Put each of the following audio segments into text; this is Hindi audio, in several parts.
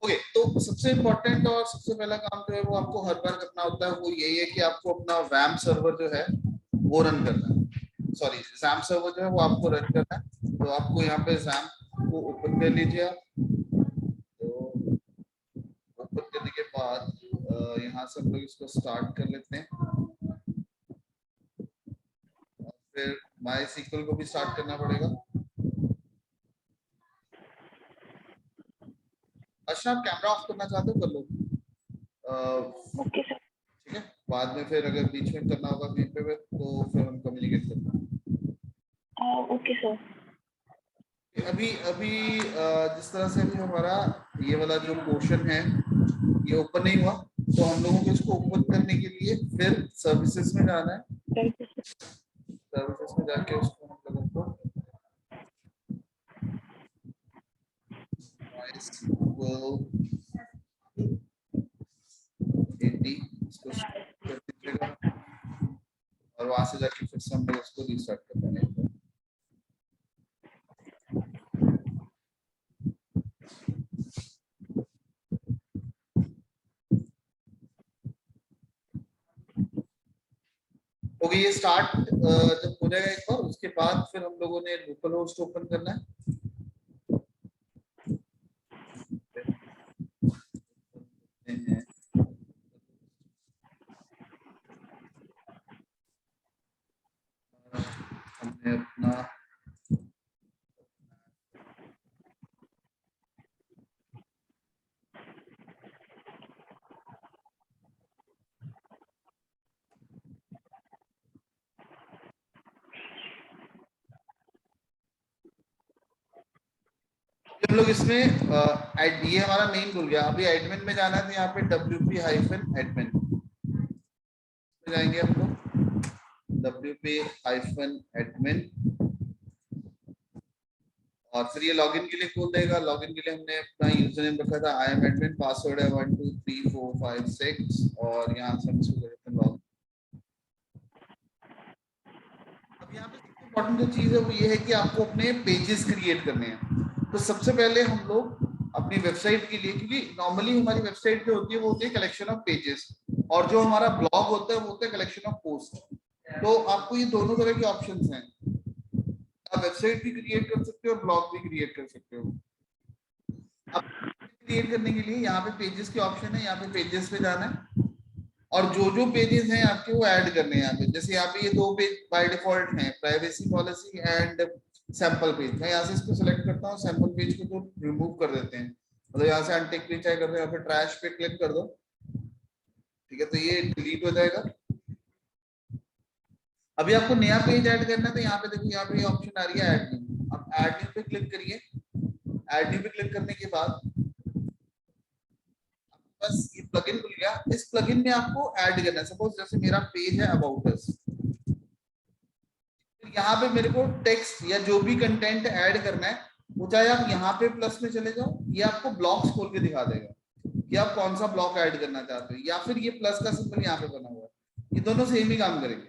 ओके, तो सबसे इम्पोर्टेंट और सबसे पहला काम जो है वो आपको हर बार करना होता है, वो यही है कि आपको अपना वैम सर्वर जो है वो रन करना है। सॉरी, जैम सर्वर जो है वो आपको रन करना है। तो आपको यहाँ पे जैम को ओपन कर लीजिए आप। तो ओपन करने के बाद यहाँ से हम लोग इसको स्टार्ट कर लेते हैं। और फिर माई सीक्वल को भी स्टार्ट करना पड़ेगा। अच्छा, आप कैमरा ऑफ करना चाहते हो कर लो। Okay sir. ठीक है, बाद में फिर अगर बीच में करना होगा कहीं पे तो फिर हम कम्युनिकेट करते हैं। Okay sir. अभी अभी जिस तरह से अभी हमारा ये वाला जो पोर्शन है ये ओपन नहीं हुआ, तो हम लोगों को इसको ओपन करने के लिए फिर सर्विसेज में जाना है। सर्विसेज में जाके उसको हम लोगों को MySQL 80 इसको कर दीजिएगा और वहां से जाके फिर से हम लोग इसको रीस्टार्ट कर देंगे। ओके, ये स्टार्ट जब हो जाएगा एक बार, उसके बाद फिर हम लोगों ने लोकल होस्ट ओपन करना है। हमने अपना हम लोग इसमें ये हमारा मेन खुल गया। अभी एडमिन में जाना है तो यहाँ पे WP-admin जाएंगे हम लोग, WP-admin, और फिर ये लॉगिन के लिए खोल देगा। लॉगिन के लिए हमने अपना यूजर नेम रखा था आई एम एडमिन, पासवर्ड है 1 2 3 4 5 6 और यहाँ से हम इसको कर देते हैं लॉग। अब यहाँ पे सबसे इम्पोर्टेंट जो चीज है वो ये है कि आपको अपने पेजेस क्रिएट करने हैं। तो सबसे पहले हम लोग अपनी वेबसाइट के लिए, क्योंकि नॉर्मली हमारी वेबसाइट जो होती है वो होती है कलेक्शन ऑफ पेजेस, और जो हमारा ब्लॉग होता है वो होता है कलेक्शन ऑफ पोस्ट। तो आपको ये दोनों तरह के ऑप्शंस हैं, आप वेबसाइट भी क्रिएट कर सकते हो और ब्लॉग भी क्रिएट कर सकते हो। अब क्रिएट करने के लिए यहाँ पे पेजेस के ऑप्शन है, यहाँ पे पेजेस पे जाना है और जो जो पेजेस हैं आपके वो ऐड करने हैं यहाँ पे। जैसे यहाँ पे ये दो पेज बाय डिफॉल्ट हैं, privacy policy and sample page. मैं यहाँ से इसको सिलेक्ट करता हूँ, सैंपल पेज को तो रिमूव कर देते हैं, मतलब यहाँ से अनटिक पेज कर दो, यहाँ पे ट्रैश पे क्लिक कर दो। ठीक है, तो ये डिलीट हो जाएगा। अभी आपको नया पेज ऐड करना है तो यहाँ पे देखो, यहाँ पे ऑप्शन आ रही है ऐड न्यू। अब ऐड न्यू पे क्लिक करिए। ऐड न्यू पे क्लिक करने के बाद बस ये प्लगइन खुल गया। इस प्लगइन में आपको ऐड करना है। सपोज जैसे मेरा पेज है अबाउट अस, यहाँ पे मेरे को टेक्स्ट या जो भी कंटेंट ऐड करना है वो चाहे आप यहाँ पे प्लस में चले जाओ, ये आपको ब्लॉक्स खोल के दिखा देगा कि आप कौन सा ब्लॉक ऐड करना चाहते हो, या फिर ये प्लस का सिंबल यहाँ पे बना हुआ है, ये दोनों सेम ही काम करेंगे।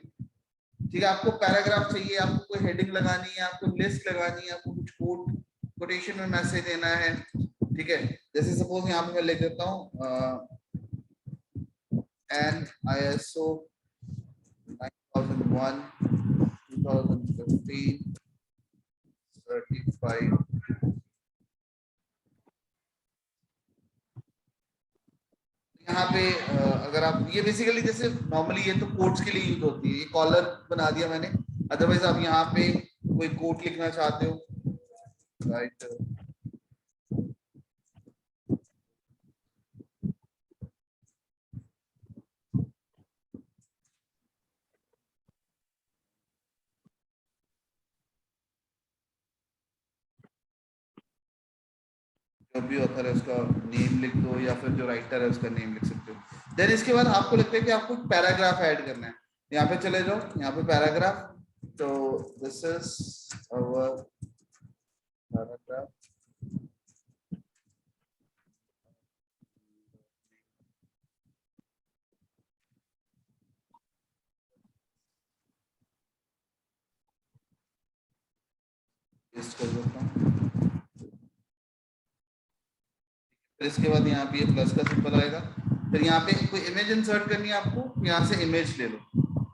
ठीक है, आपको पैराग्राफ चाहिए, आपको कोई हेडिंग लगानी है, आपको लिस्ट लगानी है, आपको कुछ कोट कोटेशन में मैसेज देना है। ठीक है, जैसे सपोज यहाँ पे मैं लिख देता हूँ एन ISO 9001 2015 certified। यहाँ पे अगर आप ये बेसिकली जैसे नॉर्मली ये तो कोट्स के लिए यूज होती है, ये कॉलर बना दिया मैंने। अदरवाइज आप यहाँ पे कोई कोट लिखना चाहते हो, राइट, जो भी ऑथर है उसका नेम लिख दो, या फिर जो राइटर है उसका नेम लिख सकते हो। देन इसके बाद आपको लगता है कि आपको पैराग्राफ ऐड करना है, यहाँ पे चले जाओ, यहाँ पे पैराग्राफ। तो this is our paragraph, paste कर देता हूँ। फिर इसके बाद यहाँ पे ये प्लस का सिंबल आएगा। फिर यहाँ पे कोई इमेज इंसर्ट करनी है आपको, यहाँ से इमेज ले लो।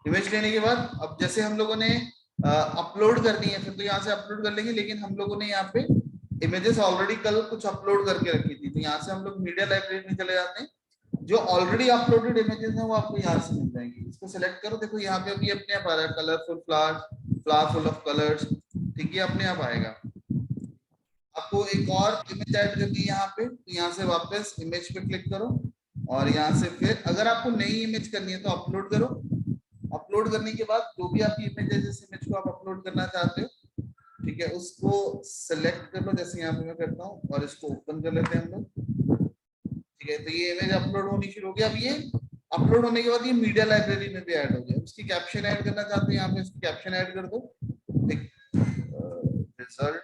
इमेज लेने के बाद अब जैसे हम लोगों ने अपलोड करनी है, फिर तो यहाँ से अपलोड कर लेंगे, लेकिन हम लोगों ने यहाँ पे इमेजेस ऑलरेडी कल कुछ अपलोड करके रखी थी, तो यहाँ से हम लोग मीडिया लाइब्रेरी में चले जाते हैं। जो ऑलरेडी अपलोडेड इमेजेस हैं वो आपको यहाँ से मिल जाएंगी। इसको सिलेक्ट करो, देखो यहाँ पे अभी अपने आप आ रहा है colourful flower, flower full of colours, ठीक है, अपने आप आएगा। आपको एक और इमेज ऐड करनी है यहाँ पे, तो यहाँ से वापस इमेज पे क्लिक करो और यहाँ से फिर अगर आपको नई इमेज करनी है तो अपलोड करो। अपलोड करने के बाद जो भी आपकी इमेज है, जिस इमेज को आप अपलोड करना चाहते हो, ठीक है, उसको सिलेक्ट कर लो, जैसे यहाँ पे मैं करता हूँ, और इसको ओपन कर लेते हैं हम लोग। ठीक है, तो ये इमेज अपलोड होनी शुरू हो गया। अब ये अपलोड होने के बाद ये मीडिया लाइब्रेरी में भी ऐड हो गया। उसकी कैप्शन ऐड करना चाहते हो, यहाँ पे इसकी कैप्शन ऐड कर दो, रिजल्ट,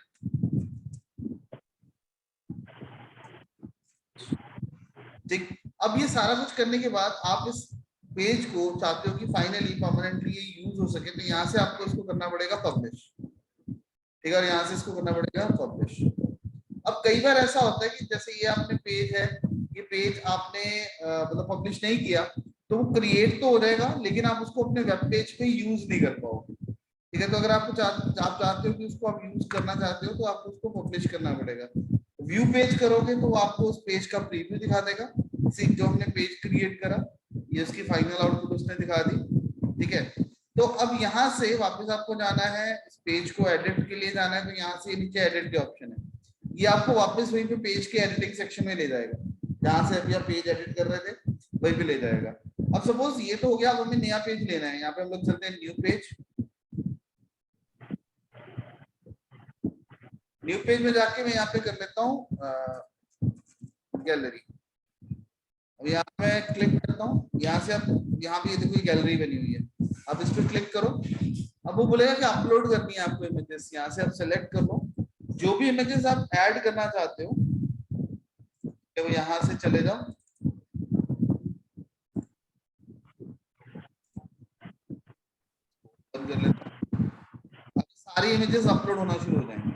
ठीक। अब ये सारा कुछ करने के बाद आप इस पेज को चाहते हो कि फाइनली परमानेंटली ये यूज हो सके, तो यहाँ से आपको इसको करना पड़ेगा पब्लिश, ठीक है, और यहाँ से इसको करना पड़ेगा पब्लिश। अब कई बार ऐसा होता है कि जैसे ये आपने पेज है, ये पेज आपने मतलब पब्लिश नहीं किया, तो वो क्रिएट तो हो जाएगा, लेकिन आप उसको अपने वेब पेज पे यूज नहीं कर पाओगे, ठीक है। तो अगर आप चाहते हो कि उसको आप यूज करना चाहते हो, तो आपको उसको पब्लिश करना पड़ेगा। व्यू पेज करोगे तो आपको उस पेज का प्रीव्यू दिखा देगा, जो हमने पेज क्रिएट करा, ये उसकी फाइनल आउटपुट उसने दिखा दी, ठीक है। तो अब यहाँ से वापस आपको जाना है, इस पेज को एडिट के लिए जाना है, तो यहाँ से नीचे एडिट के ऑप्शन है, ये आपको वापस वहीं पे पेज के एडिटिंग सेक्शन में ले जाएगा, जहाँ से अभी आप पेज एडिट कर रहे थे वहीं पे ले जाएगा। अब सपोज ये तो हो गया, अब हमें नया पेज लेना है, यहाँ पे हम लोग चलते हैं न्यू पेज। न्यू पेज में जाके मैं यहाँ पे कर लेता हूँ गैलरी। अब यहाँ पे क्लिक करता हूँ, यहाँ से आप यहाँ पे देखो ये गैलरी बनी हुई है, आप इस पर क्लिक करो। अब वो बोलेगा कि अपलोड करनी है आपको इमेजेस, यहाँ से आप सेलेक्ट कर लो जो भी इमेजेस आप ऐड करना चाहते हो, तो यहाँ से चले जाओ, बंद कर लेता हूँ। अब सारी इमेजेस अपलोड होना शुरू हो जाएंगे।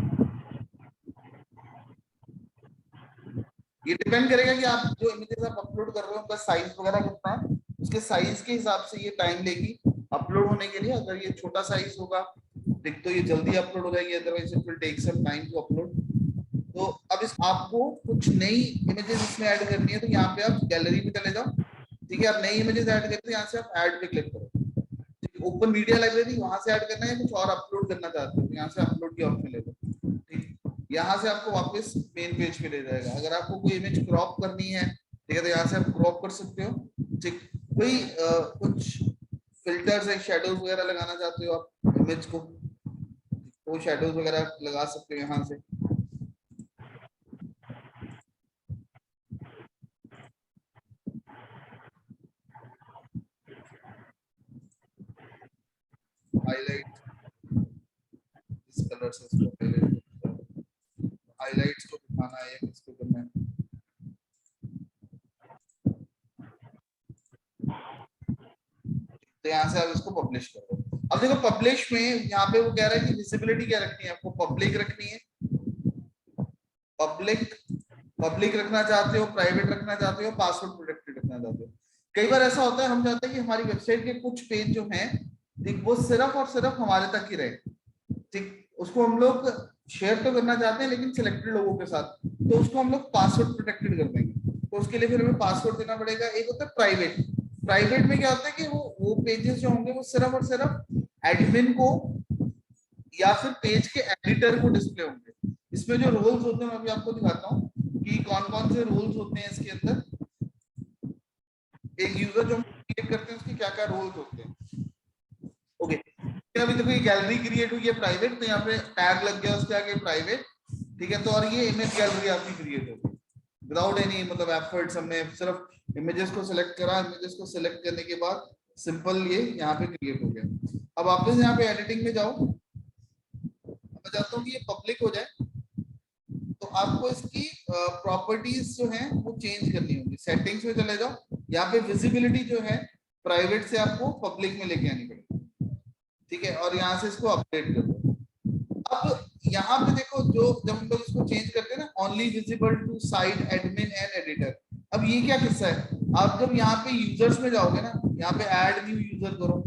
ये डिपेंड करेगा कि आप जो इमेजेस आप अपलोड कर रहे हो उनका साइज वगैरह कितना है, उसके साइज के हिसाब से ये टाइम लेगी अपलोड होने के लिए। अगर ये छोटा साइज होगा तो ये जल्दी अपलोड हो जाएगी, otherwise it will take some time to upload. तो अब इस आपको कुछ नई इमेजेस इसमें ऐड करनी है, तो यहाँ पे आप गैलरी में चले जाओ, ठीक है। आप नई इमेजेस ऐड करते हैं, यहाँ से आप ऐड पे क्लिक करो, ओपन मीडिया लाइब्रेरी, वहां से ऐड करना है, कुछ और अपलोड करना चाहते हो, यहाँ से अपलोड की ऑप्शन ले लो, ठीक। यहाँ से आपको वापस मेन पेज पे ले जाएगा। अगर आपको कोई इमेज क्रॉप करनी है, ठीक है, तो यहाँ से आप क्रॉप कर सकते हो, ठीक। कोई कुछ फिल्टर्स है, शेडोज वगैरह लगाना चाहते हो आप इमेज को, तो शेडोज वगैरह लगा सकते हो यहाँ से। हाईलाइट इस कलर से इसको पहले हाईलाइट्स को दिखाना है, किसको करना है, तो यहाँ से आप इसको पब्लिश करो। अब देखो पब्लिश में यहाँ पे वो कह रहा है कि विजिबिलिटी क्या रखनी है आपको, पब्लिक रखनी है। पब्लिक पब्लिक रखना चाहते हो, प्राइवेट रखना चाहते हो, पासवर्ड प्रोटेक्टेड रखना चाहते हो। कई बार ऐसा होता है, हम चाहते हैं कि हमारी वेबसाइट के कुछ पेज जो हैं, ठीक, वो सिर्फ और सिर्फ हमारे तक ही रहे, ठीक। उसको हम लोग शेयर तो करना चाहते हैं लेकिन सिलेक्टेड लोगों के साथ, तो उसको हम लोग पासवर्ड प्रोटेक्टेड कर देंगे। तो उसके लिए फिर हमें पासवर्ड देना पड़ेगा। एक होता है प्राइवेट, प्राइवेट में क्या होता है कि वो पेजेस जो होंगे वो सिर्फ और सिर्फ एडमिन को या फिर पेज के एडिटर को डिस्प्ले होंगे। इसमें जो रोल्स होते हैं मैं अभी आपको दिखाता हूँ कि कौन कौन से रोल्स होते हैं इसके अंदर। एक यूजर जो हम क्रिएट करते हैं उसके क्या क्या रोल्स होते हैं, ओके। अभी देखो ये गैलरी क्रिएट हुई है प्राइवेट, तो यहाँ पे टैग लग गया उसके आगे प्राइवेट, ठीक है। तो और ये इमेज गैलरी आपकी क्रिएट होगी विदाउट एनी मतलब एफर्ट्स। हमने सिर्फ इमेजेस को सिलेक्ट करा, इमेजेस को सिलेक्ट करने के बाद सिंपल ये यहाँ पे क्रिएट हो गया। अब वापस यहाँ पे एडिटिंग में जाओ, मैं चाहता हूँ कि ये पब्लिक हो जाए, तो आपको इसकी प्रॉपर्टीज जो हैं वो चेंज करनी होगी। सेटिंग्स में चले जाओ, यहाँ पे विजिबिलिटी जो है प्राइवेट से आपको पब्लिक में लेके आनी पड़ेगी, ठीक है, और यहाँ से इसको अपडेट कर दो। अब यहाँ पे देखो, जो जब हम लोग इसको चेंज करते हैं ना, only visible to site admin and editor, अब ये क्या किस्सा है, आप जब यहाँ पे यूजर्स में जाओगे ना, यहाँ पे ऐड न्यू यूजर करो,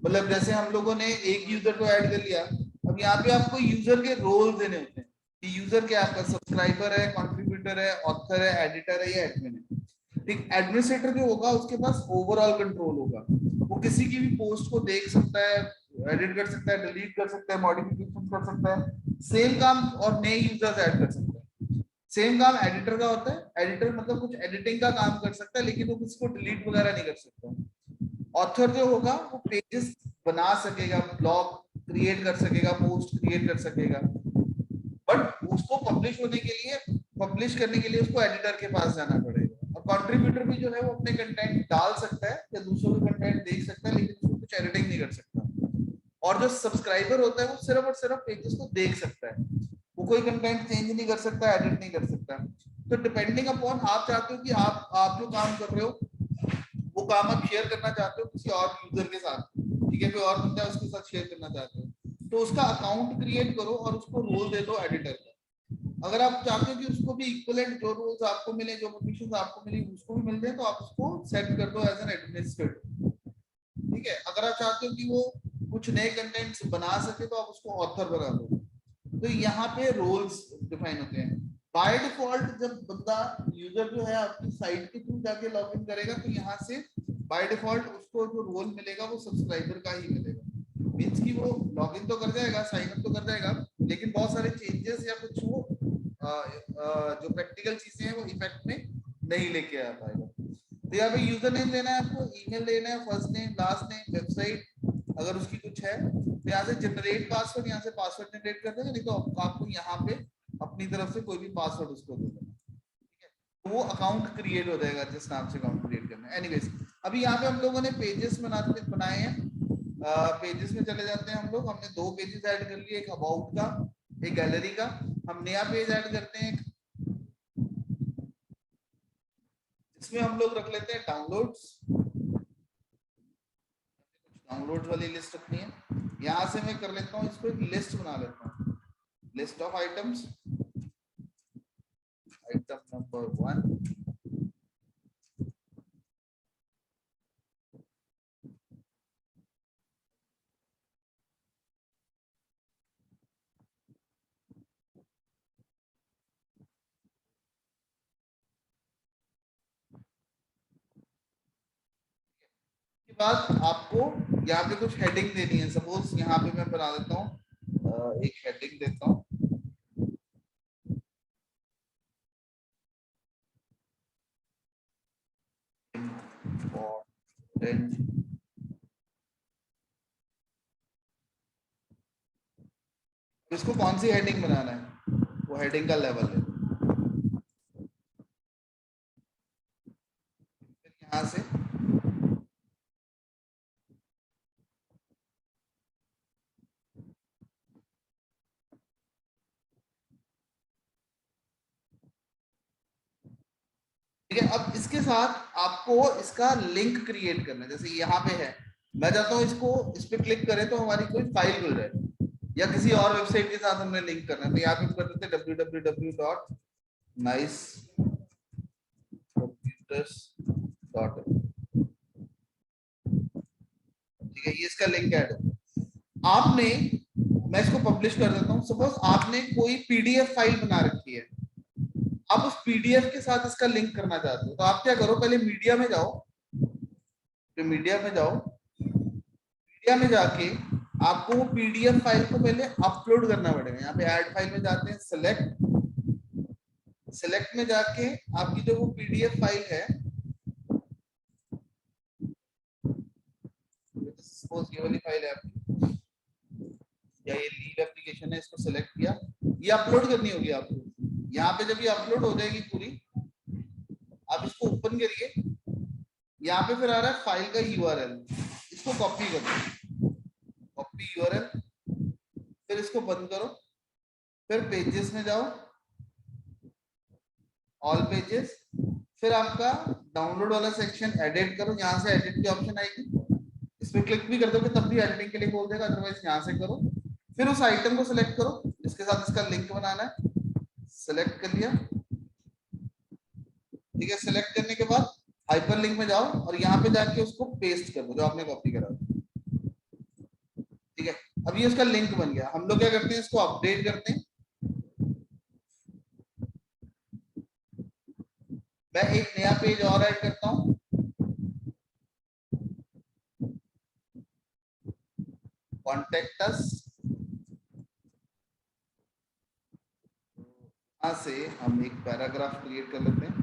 मतलब जैसे हम लोगों ने एक यूजर को ऐड कर लिया, अब यहाँ पे आपको यूजर के रोल देने होते हैं कि यूजर क्या आपका सब्सक्राइबर है, कंट्रीब्यूटर है, ऑथर है, एडिटर है या एडमिन है। ठीक, एडमिनिस्ट्रेटर जो होगा उसके पास ओवरऑल कंट्रोल होगा, वो किसी की भी पोस्ट को देख सकता है, एडिट कर सकता है, डिलीट कर सकता है, मॉडिफिकेशन कर सकता है, सेम काम और नए यूजर्स ऐड कर सकता है। सेम काम एडिटर का होता है, एडिटर मतलब कुछ एडिटिंग का काम कर सकता है, लेकिन वो किसी को डिलीट वगैरह नहीं कर सकता। ऑथर जो होगा वो पेजेस बना सकेगा, ब्लॉग क्रिएट कर सकेगा, पोस्ट क्रिएट कर सकेगा, बट उसको पब्लिश होने के लिए, पब्लिश करने के लिए उसको एडिटर के पास जाना पड़ेगा। और कंट्रीब्यूटर भी जो है वो अपने कंटेंट डाल सकता है या दूसरों के कंटेंट देख सकता है, लेकिन उसको कुछ एडिटिंग नहीं कर सकता। और जो सब्सक्राइबर होता है वो सिर्फ और सिर्फ पेजेस को देख सकता है, वो कोई कंटेंट चेंज नहीं कर सकता, एडिट नहीं कर सकता। तो डिपेंडिंग अपॉन आप चाहते हो कि आप जो काम कर रहे हो वो काम आप शेयर करना चाहते हो किसी और यूजर के साथ, ठीक है, कोई और बंदा है उसके साथ शेयर करना चाहते हो, तो उसका अकाउंट क्रिएट करो और उसको रोल दे दो एडिटर का। अगर आप चाहते हो कि उसको भी इक्विवेलेंट जो रोल्स आपको मिले, जो परमिशंस आपको मिली उसको भी मिल जाए, तो आप उसको सेट कर दो एज एन एडमिनिस्ट्रेटर। ठीक है, अगर आप चाहते हो कि वो कुछ नए कंटेंट्स बना सके तो आप उसको ऑथर बना दो। तो यहाँ पे रोल्स डिफाइन होते हैं। बाय डिफॉल्ट जब बंदा यूजर जो है आपकी साइट के थ्रू जाके लॉग इन करेगा, तो यहाँ से बाय डिफॉल्ट उसको जो रोल मिलेगा वो सब्सक्राइबर का ही मिलेगा। मीन्स कि वो लॉग इन तो कर जाएगा, साइन अप तो कर जाएगा, लेकिन बहुत सारे चेंजेस या कुछ वो जो प्रैक्टिकल चीजें हैं वो इफेक्ट में नहीं लेके आ पाएगा। तो यहाँ पे यूजर नेम लेना है आपको, ईमेल लेना है, first name, last name, website अगर उसकी कुछ है, तो यहाँ से जनरेट पासवर्ड, यहाँ से पासवर्ड जनरेट कर देगा, नहीं तो आपको यहाँ पे अपनी तरफ से कोई भी पासवर्ड उसको दे देना, ठीक है, तो वो अकाउंट क्रिएट हो जाएगा जिस नाम से अकाउंट क्रिएट करना है। एनीवेज, अभी यहाँ पे हम लोगों ने पेजेस बनाए हैं, पेजेस में चले जाते हैं हम लोग। हमने 2 पेजेस ऐड कर लिए, एक अबाउट का, एक गैलरी का। हम नया पेज ऐड करते हैं, इसमें हम लोग रख लेते हैं डाउनलोड्स, डाउनलोड वाली लिस्ट रखनी है। यहाँ से मैं कर लेता हूँ इसको, एक लिस्ट बना लेता हूँ, list of items, item number 1, के बाद आपको यहाँ पे कुछ हेडिंग देनी है। सपोज यहाँ पे मैं बना देता हूँ, एक हेडिंग देता हूँ, इसको कौन सी हेडिंग बनाना है, वो हेडिंग का लेवल है। फिर यहाँ से ठीक है, अब इसके साथ आपको इसका लिंक क्रिएट करना है। जैसे यहाँ पे है, मैं चाहता हूँ इसको, इस पे क्लिक करें तो हमारी कोई फाइल खुल जाए, या किसी और वेबसाइट के साथ हमने लिंक करना है, तो यहाँ पे कर देते हैं www.nicecomputers.in, ठीक है, ये इसका लिंक ऐड है। आपने, मैं इसको पब्लिश कर देता हूँ। सपोज आपने कोई पीडीएफ फाइल बना रखी है, आप उस पीडीएफ के साथ इसका लिंक करना चाहते हो, तो आप क्या करो, पहले मीडिया में जाओ, तो मीडिया में जाओ, मीडिया में जाके आपको वो पीडीएफ फाइल को पहले अपलोड करना पड़ेगा। यहाँ पे ऐड फाइल में जाते हैं, सिलेक्ट में जाके आपकी जो वो पीडीएफ फाइल है, सपोज ये वाली फाइल है आपकी, या ये लीड एप्लीकेशन है, इसको सिलेक्ट किया, ये अपलोड करनी होगी आपको। यहाँ पे जब ये अपलोड हो जाएगी पूरी, आप इसको ओपन करिए, यहाँ पे फिर आ रहा है फाइल का यूआरएल, इसको कॉपी करो, कॉपी यूआरएल, फिर इसको बंद करो, फिर पेजेस में जाओ, ऑल पेजेस, फिर आपका डाउनलोड वाला सेक्शन एडिट करो, यहाँ से एडिट की ऑप्शन आएगी, इस पे क्लिक भी कर दोगे तब भी एडिटिंग के लिए बोल देगा, अदरवाइज यहाँ से करो। फिर उस आइटम को सिलेक्ट करो इसके साथ इसका लिंक बनाना है, सेलेक्ट कर लिया, ठीक है। सेलेक्ट करने के बाद हाइपर लिंक में जाओ और यहाँ पे जाके उसको पेस्ट कर दो जो आपने कॉपी करा, ठीक है। अब ये उसका लिंक बन गया। हम लोग क्या करते हैं, इसको अपडेट करते हैं। मैं एक नया पेज और ऐड करता हूँ, कॉन्टेक्ट अस। यहाँ से हम एक पैराग्राफ क्रिएट कर लेते हैं।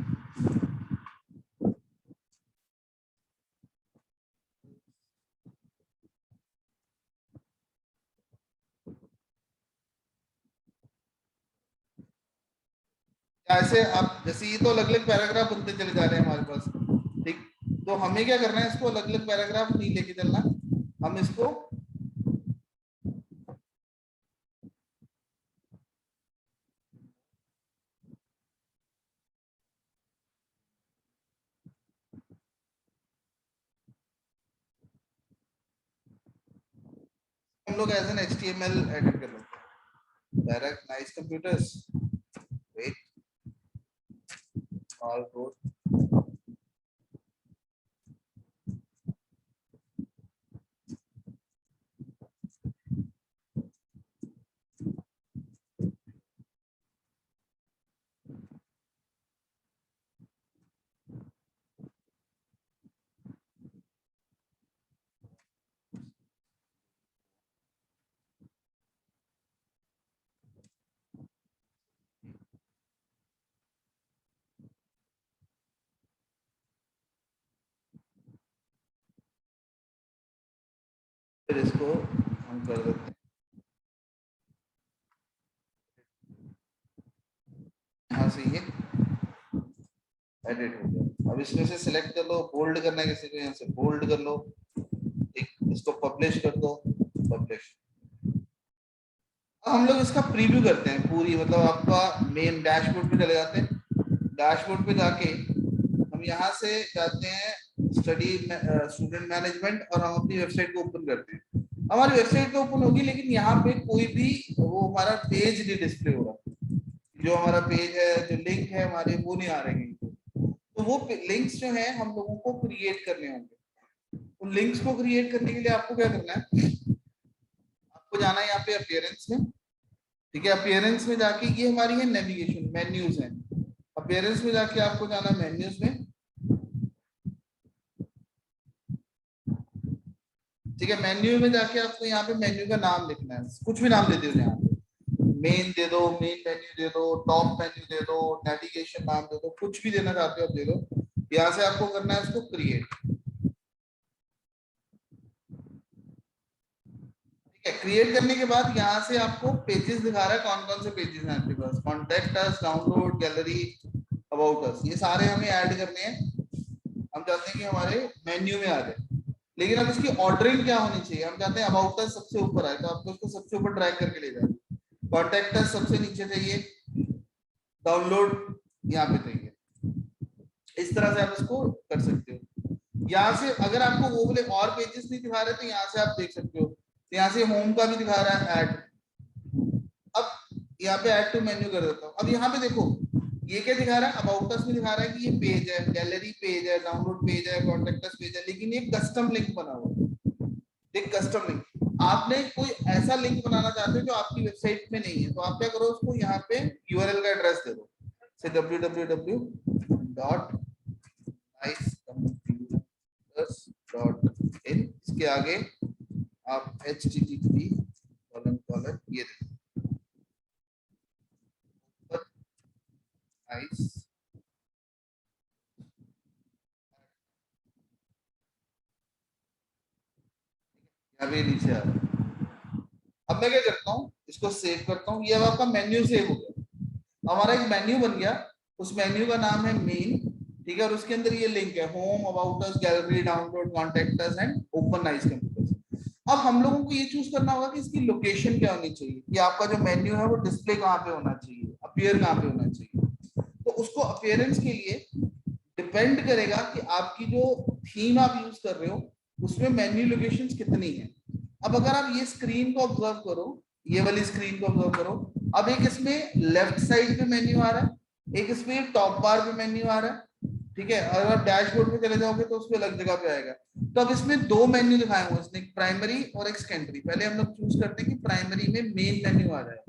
ऐसे आप जैसे ये तो अलग अलग पैराग्राफ बनते चले जा रहे हैं हमारे पास, ठीक। तो हमें क्या करना है, इसको अलग अलग पैराग्राफ नहीं लेके चलना, हम इसको हम लोग एज एन HTML एडिट कर लेते हैं। Direct nice computers, wait, all code, फिर इसको हम कर देते हैं, यहाँ से ये एडिट हो गया। अब इसमें से सिलेक्ट कर लो, बोल्ड करना है किसी को, यहाँ से बोल्ड कर लो, ठीक। इसको पब्लिश कर दो, पब्लिश। अब हम लोग इसका प्रीव्यू करते हैं पूरी, मतलब आपका मेन डैशबोर्ड पे चले जाते हैं। डैशबोर्ड पे जाके हम यहाँ से जाते हैं स्टडी स्टूडेंट मैनेजमेंट और हम अपनी वेबसाइट को ओपन करते हैं। हमारी वेबसाइट तो ओपन होगी लेकिन यहाँ पे कोई भी वो हमारा पेज नहीं डिस्प्ले हो रहा, जो हमारा पेज है, जो लिंक है हमारे, वो नहीं आ रहे हैं। तो वो लिंक्स जो है हम लोगों को क्रिएट करने होंगे। उन लिंक्स को क्रिएट करने के लिए आपको क्या करना है, आपको जाना है यहाँ पे अपीयरेंस में, ठीक है। अपीयरेंस में जाके ये हमारी है नेविगेशन, मेन्यूज है। अपीयरेंस में जाके आपको जाना है मेन्यूज में, ठीक है। मेन्यू में जाके आपको यहाँ पे मेन्यू का नाम लिखना है, कुछ भी नाम दे दो, यहाँ पे मेन दे दो, मेन मेन्यू दे दो, टॉप मेन्यू दे दो, नेविगेशन नाम दे दो, कुछ भी देना चाहते हो आप दे दो। यहाँ से आपको करना है उसको क्रिएट, ठीक है। क्रिएट करने के बाद यहाँ से आपको पेजेस दिखा रहा है, कौन कौन से पेजेस हैं आपके पास, contact us, download, gallery, about us, ये सारे हमें ऐड करने हैं। हम चाहते हैं कि हमारे मेन्यू में आ जाए, लेकिन अब इसकी ऑर्डरिंग क्या होनी चाहिए, हम चाहते हैं अबाउट अस सबसे ऊपर आए, तो आपको उसको सबसे ऊपर ड्रैग करके ले जाए। कॉन्टेक्ट अस सबसे नीचे चाहिए, डाउनलोड यहाँ पे चाहिए। इस तरह से आप इसको कर सकते हो। यहाँ से अगर आपको वो बोले और पेजेस नहीं दिखा रहे तो यहाँ से आप देख सकते हो, तो यहाँ से होम का भी दिखा रहा है ऐड। अब यहाँ पे ऐड टू मेन्यू कर देता हूँ। अब यहाँ पे देखो ये क्या दिखा रहा है, अबाउट अस में दिखा रहा है कि ये पेज है, गैलरी पेज है, डाउनलोड पेज है, कॉन्टेक्ट अस पेज है, लेकिन ये कस्टम लिंक बना हुआ है। एक कस्टम लिंक, आपने कोई ऐसा लिंक बनाना चाहते हो जो आपकी वेबसाइट में नहीं है, तो आप क्या करो, उसको यहाँ पे यूआरएल का एड्रेस दे दो, से www.nicecomputers.in, इसके आगे आप http:// ये दे दो, नाइस। अभी नीचे आ रहा है। अब मैं क्या करता हूँ, इसको सेव करता हूँ, ये अब आपका मेन्यू सेव हो गया। हमारा एक मेन्यू बन गया, उस मेन्यू का नाम है मेन, ठीक है। और उसके अंदर ये लिंक है, home, about us, gallery, download, contact us and open nice computers. अब हम लोगों को ये चूज करना होगा कि इसकी लोकेशन क्या होनी चाहिए, कि आपका जो मेन्यू है वो डिस्प्ले कहाँ पे होना चाहिए, अपीयर कहाँ पे होना चाहिए। तो उसको अपीयरेंस के लिए डिपेंड करेगा कि आपकी जो थीम आप यूज कर रहे हो उसमें मेन्यू लोकेशंस कितनी है। अब अगर आप ये स्क्रीन को ऑब्जर्व करो ये वाली स्क्रीन को ऑब्जर्व करो। अब एक इसमें लेफ्ट साइड पे मेन्यू आ रहा है, एक इसमें टॉप बार पे मेन्यू आ रहा है, ठीक है। अगर आप डैशबोर्ड पे चले जाओगे तो उसमें अलग जगह पे आएगा। तो अब इसमें दो मेन्यू दिखाए हुए हैं इसने, एक प्राइमरी और एक सेकेंडरी। पहले हम लोग चूज करते हैं कि प्राइमरी में मेन मेन्यू आ रहा है।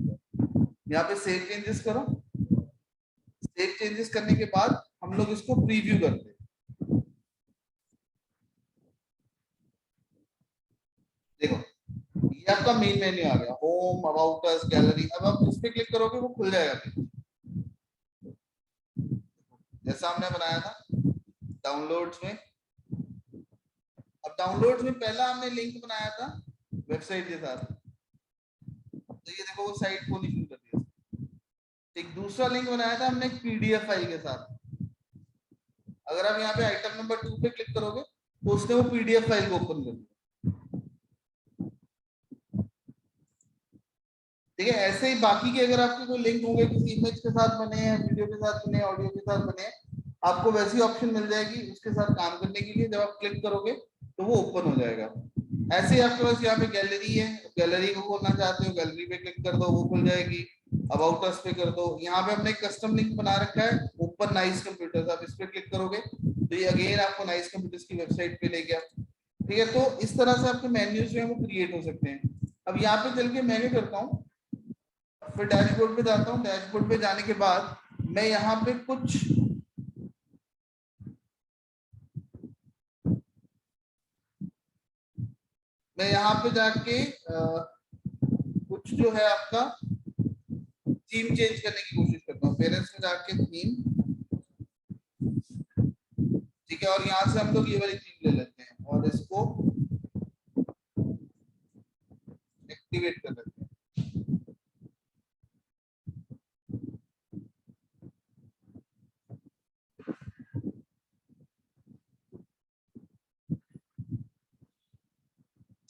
यहाँ पे सेव चेंजेस करो। सेव चेंजेस करने के बाद हम लोग इसको प्रीव्यू करते हैं। देखो ये आपका मेन मेन्यू आ गया, होम, अबाउट अस, गैलरी। अब आप इस पे क्लिक करोगे वो खुल जाएगा पेज, जैसा हमने बनाया था डाउनलोड्स में। अब डाउनलोड्स में पहला हमने लिंक बनाया था वेबसाइट के साथ, तो ये देखो वो साइट खोलनी शुरू कर दिया। एक दूसरा लिंक बनाया था हमने एक पीडीएफ फाइल के साथ। अगर आप यहाँ पे आइटम नंबर 2 पे क्लिक करोगे तो उसने वो पीडीएफ फाइल को ओपन कर दिया, ठीक है। ऐसे ही बाकी के अगर आपके कोई लिंक होंगे किसी इमेज के साथ बने हैं, वीडियो के साथ बने, ऑडियो के साथ बने, आपको वैसी ऑप्शन मिल जाएगी उसके साथ काम करने के लिए। जब आप क्लिक करोगे तो वो ओपन हो जाएगा। ऐसे ही आपके पास यहाँ पे गैलरी है, गैलरी को खोलना चाहते हो गैलरी पे क्लिक कर दो, वो खुल जाएगी। अबाउट अस पे कर दो। यहाँ पे हमने कस्टम लिंक बना रखा है ओपन नाइस कंप्यूटर्स, आप इस पे क्लिक करोगे तो ये अगेन आपको नाइस कंप्यूटर्स की वेबसाइट पे ले गया, ठीक है। तो इस तरह से आपके मेन्यूज जो है वो क्रिएट हो सकते हैं। अब यहाँ पे चल के मैं क्या करता हूँ, फिर डैशबोर्ड पे जाता हूँ। डैशबोर्ड पे जाने के बाद मैं यहाँ पे कुछ मैं यहाँ पे जाके कुछ जो है आपका थीम चेंज करने की कोशिश करता हूँ। पेरेंट्स में जाके थीम, ठीक है, और यहाँ से हम लोग ये वाली थीम ले लेते हैं और इसको एक्टिवेट कर लेते हैं।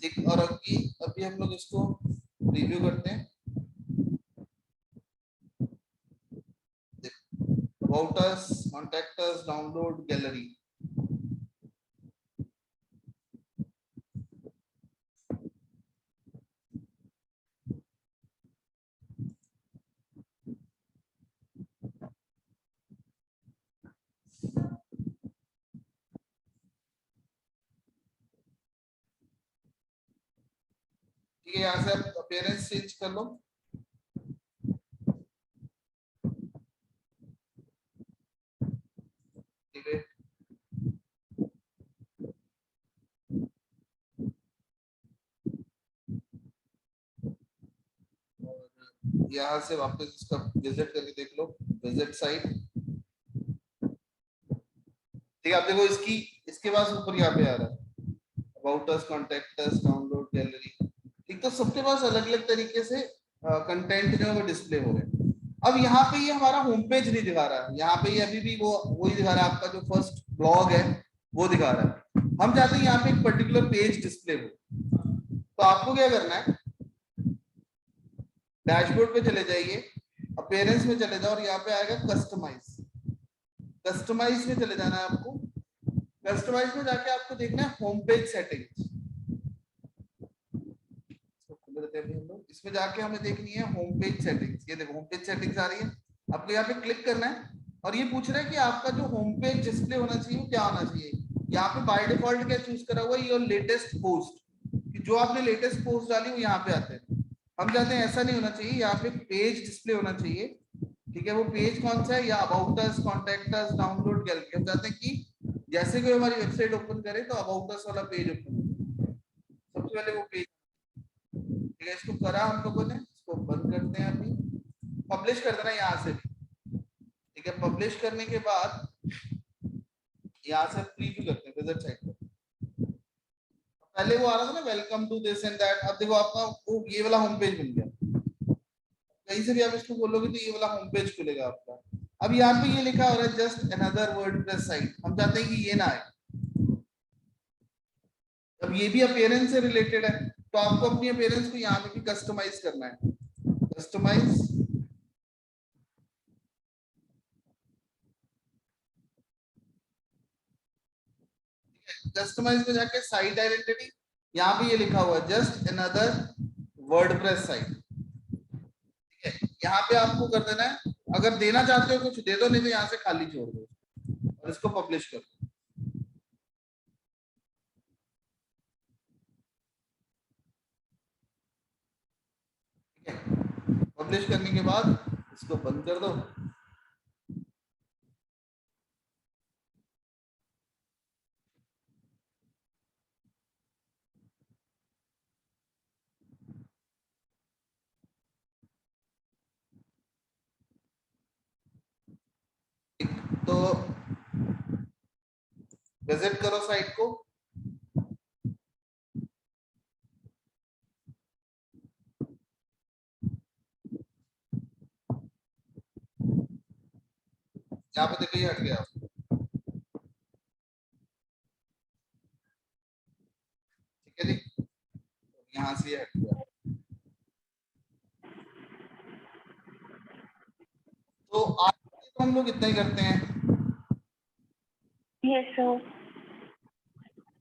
ठीक, और अभी अभी हम लोग इसको रिव्यू करते हैं। About us, contact us, download, gallery. ठीक है, यहाँ से आप अपीयरेंस चेंज कर लो। ठीक है, यहाँ से वापस इसका विजिट करके देख लो, विजिट साइट। ठीक है, आप देखो इसकी इसके पास ऊपर यहाँ पे आ रहा है about us, contact us, download, gallery. ठीक, तो सबके पास अलग अलग तरीके से कंटेंट जो है वो डिस्प्ले हो रहे हैं। अब यहाँ पे ये हमारा होम पेज नहीं दिखा रहा है, यहाँ पे ये अभी भी वो वही दिखा रहा है, आपका जो फर्स्ट ब्लॉग है वो दिखा रहा है। हम चाहते हैं यहाँ पे एक पर्टिकुलर पेज डिस्प्ले हो। तो आपको क्या करना है, डैशबोर्ड पे चले जाइए, अपीयरेंस में चले जाओ और यहाँ पे आएगा कस्टमाइज। कस्टमाइज में चले जाना है आपको। कस्टमाइज में जाके आपको देखना है होम पेज सेटिंग्स। इसमें जाके हमें देखनी है होम पेज सेटिंग्स। ये देखो होम पेज सेटिंग्स आ रही है, आपको यहाँ पे क्लिक करना है और ये पूछ रहा है कि आपका जो होम पेज डिस्प्ले होना चाहिए वो क्या होना चाहिए। यहाँ पे बाय डिफॉल्ट क्या चूज करा हुआ है, योर लेटेस्ट पोस्ट, कि जो आपने लेटेस्ट पोस्ट डाली वो यहाँ पे आते हैं। हम चाहते हैं ऐसा नहीं होना चाहिए, यहाँ पे पेज डिस्प्ले होना चाहिए, ठीक है। वो पेज कौन सा है, या about us, contact us, download, gallery. हम चाहते हैं कि जैसे कोई हमारी वेबसाइट ओपन करे तो अबाउट अस वाला पेज ओपन हो, सबसे पहले वो पेज। ठीक है, इसको करा हम लोगों ने, इसको बंद करते हैं अभी। पब्लिश कर देना यहाँ से भी, ठीक है। पब्लिश करने के बाद यहाँ से प्रीव्यू करते हैं विजिट साइट पर। पहले वो आ रहा था ना welcome to this and that, अब देखो आपका वो ये वाला होम पेज बन गया। कहीं से भी आप इसको बोलोगे तो ये वाला होम पेज खुलेगा आपका। अब यहाँ पे ये लिखा हो रहा है जस्ट अनदर वर्डप्रेस साइट, हम चाहते हैं कि ये ना आए। अब ये भी अपीयरेंस से रिलेटेड है, तो आपको अपनी अपीयरेंस को यहाँ पे भी कस्टमाइज करना है। कस्टमाइज, कस्टमाइज में जाके साइट आइडेंटिटी, यहाँ पे ये लिखा हुआ है जस्ट अनदर वर्डप्रेस साइट। यहाँ पे आपको कर देना है, अगर देना चाहते हो कुछ दे दो, नहीं तो यहाँ से खाली छोड़ दो और इसको पब्लिश कर दो। ठीक है, पब्लिश करने के बाद इसको बंद कर दो। तो विजिट करो साइट को। यहाँ पे देखो ये हट गया, ठीक है जी, यहाँ से ये हट गया। तो आज तो हम लोग इतना ही करते हैं। Yes sir.